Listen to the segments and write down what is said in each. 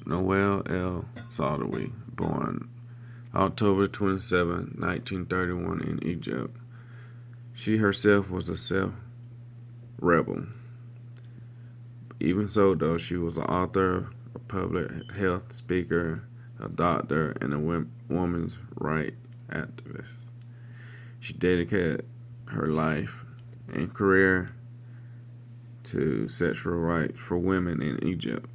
Noel L. Saadawi, born October 27, 1931 in Egypt. She herself was a self-rebel. Even so, though, she was an author, a public health speaker, a doctor, and a women's rights activist. She dedicated her life and career to sexual rights for women in Egypt.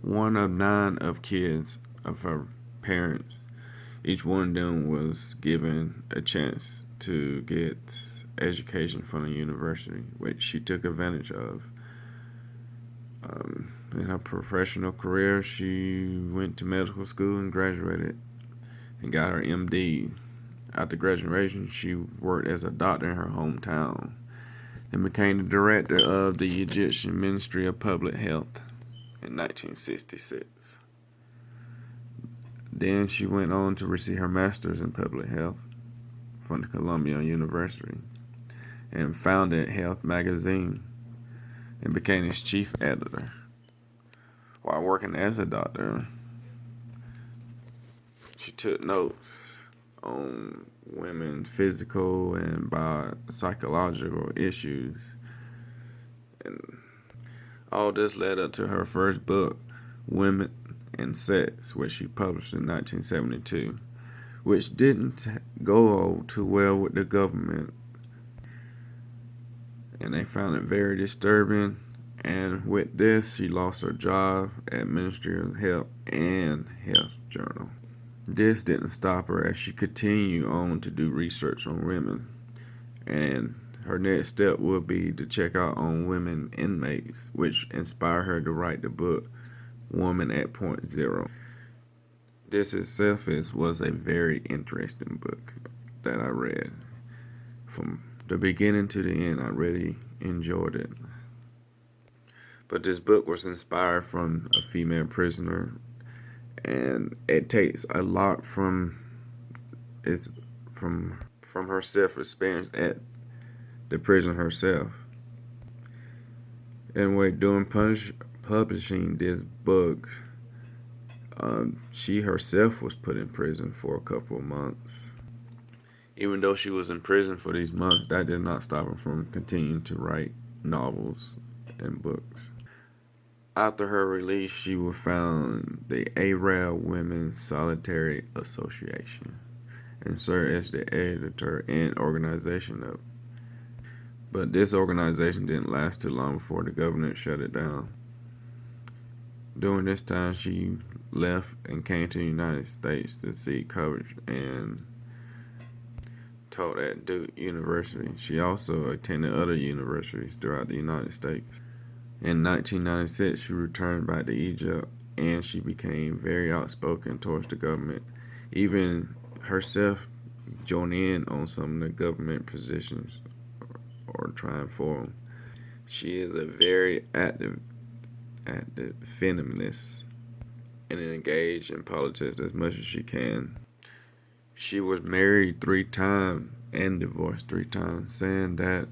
One of 9 of kids of her parents. Each one of them was given a chance to get education from the university, which she took advantage of. In her professional career, she went to medical school and graduated and got her MD. After graduation, she worked as a doctor in her hometown and became the director of the Egyptian Ministry of Public Health in 1966. Then she went on to receive her master's in public health from the Columbia University and founded Health Magazine and became its chief editor. While working as a doctor, she took notes on women's physical and psychological issues. And all this led up to her first book, Women and Sex, which she published in 1972, which didn't go too well with the government. And they found it very disturbing. And with this, she lost her job at Ministry of Health and Health Journal. This didn't stop her as she continued on to do research on women. And her next step would be to check out on women inmates, which inspired her to write the book, Woman at Point Zero. This itself was a very interesting book that I read. From the beginning to the end, I really enjoyed it. But this book was inspired from a female prisoner, and it takes a lot from her self-experience at the prison herself. Anyway, during publishing this book, she herself was put in prison for a couple of months. Even though she was in prison for these months, that did not stop her from continuing to write novels and books. After her release, she was found the Arab Women's Solitary Association and served as the editor and organization of it. But this organization didn't last too long before the government shut it down. During this time, she left and came to the United States to seek coverage and taught at Duke University. She also attended other universities throughout the United States. In 1996, she returned back to Egypt, and she became very outspoken towards the government, even herself joined in on some of the government positions or trying for them. She is a very active feminist and engaged in politics as much as she can. She was married 3 times and divorced 3 times, saying that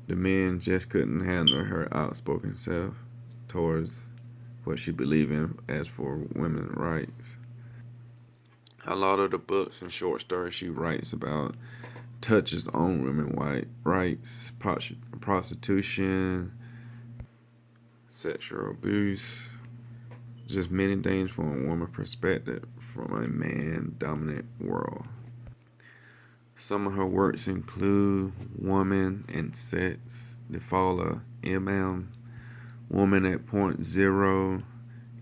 the men just couldn't handle her outspoken self towards what she believed in as for women's rights. A lot of the books and short stories she writes about touches on women's rights, prostitution, sexual abuse, just many things from a woman's perspective from a man-dominant world. Some of her works include Woman and Sex, The Fall of M.M., Woman at Point Zero,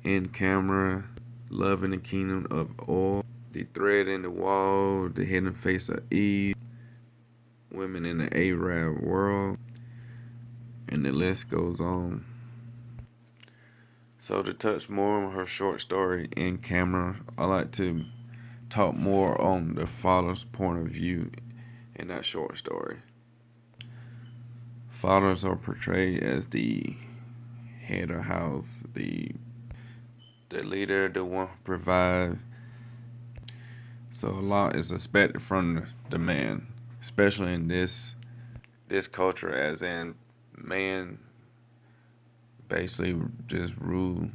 In Camera, Love in the Kingdom of Oil, The Thread in the Wall, The Hidden Face of Eve, Women in the Arab World, and the list goes on. So to touch more on her short story, In Camera, I like to talk more on the father's point of view in that short story. Fathers are portrayed as the head of house, the leader, the one who provides. So a lot is expected from the man, especially in this culture, as in man basically just rule.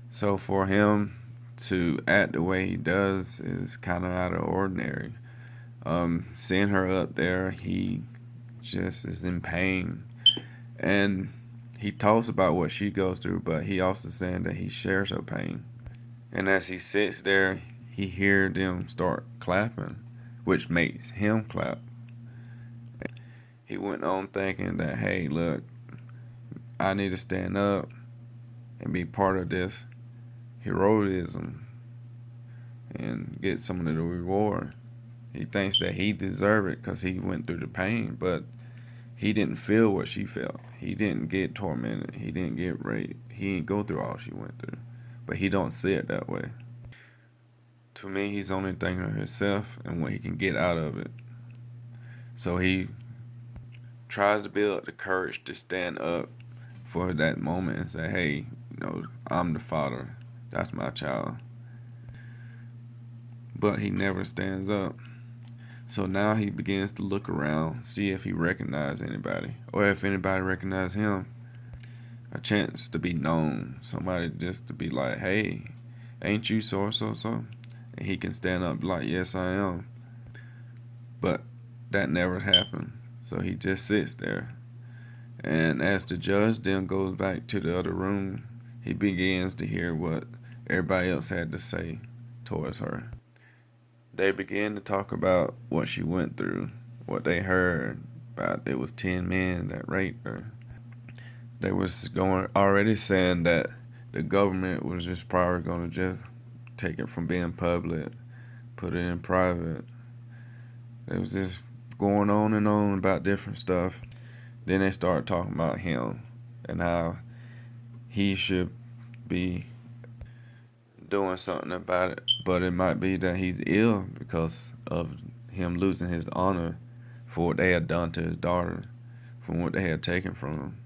So for him to act the way he does is kind of out of ordinary. Seeing her up there, he just is in pain. And he talks about what she goes through, but he also saying that he shares her pain. And as he sits there, he hears them start clapping, which makes him clap. He went on thinking that, hey, look, I need to stand up and be part of this heroism and get some of the reward. He thinks that he deserved it because he went through the pain, but he didn't feel what she felt. He didn't get tormented. He didn't get raped. He didn't go through all she went through. But he don't see it that way. To me, he's only thinking of himself and what he can get out of it. So he tries to build up the courage to stand up for that moment and say, hey, I'm the father. That's my child. But he never stands up. So now he begins to look around, see if he recognizes anybody, or if anybody recognizes him. A chance to be known. Somebody just to be like, hey, ain't you so? And he can stand up like, yes, I am. But that never happened. So he just sits there. And as the judge then goes back to the other room, he begins to hear what everybody else had to say towards her. They began to talk about what she went through, what they heard about. It was 10 men that raped her. They was already saying that the government was just probably going to just take it from being public, put it in private. It was just going on and on about different stuff. Then they started talking about him and how he should be doing something about it. But it might be that he's ill because of him losing his honor for what they had done to his daughter, from what they had taken from him.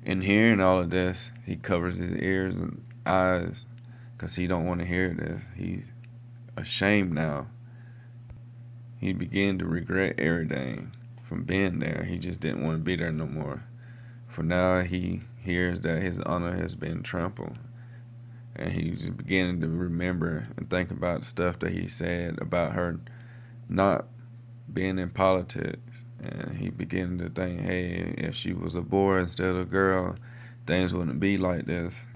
In hearing all of this, he covers his ears and eyes because he don't want to hear this. He's ashamed now. He began to regret everything from being there. He just didn't want to be there no more. For now, he hears that his honor has been trampled. And he's beginning to remember and think about the stuff that he said about her not being in politics. And he began to think, hey, if she was a boy instead of a girl, things wouldn't be like this.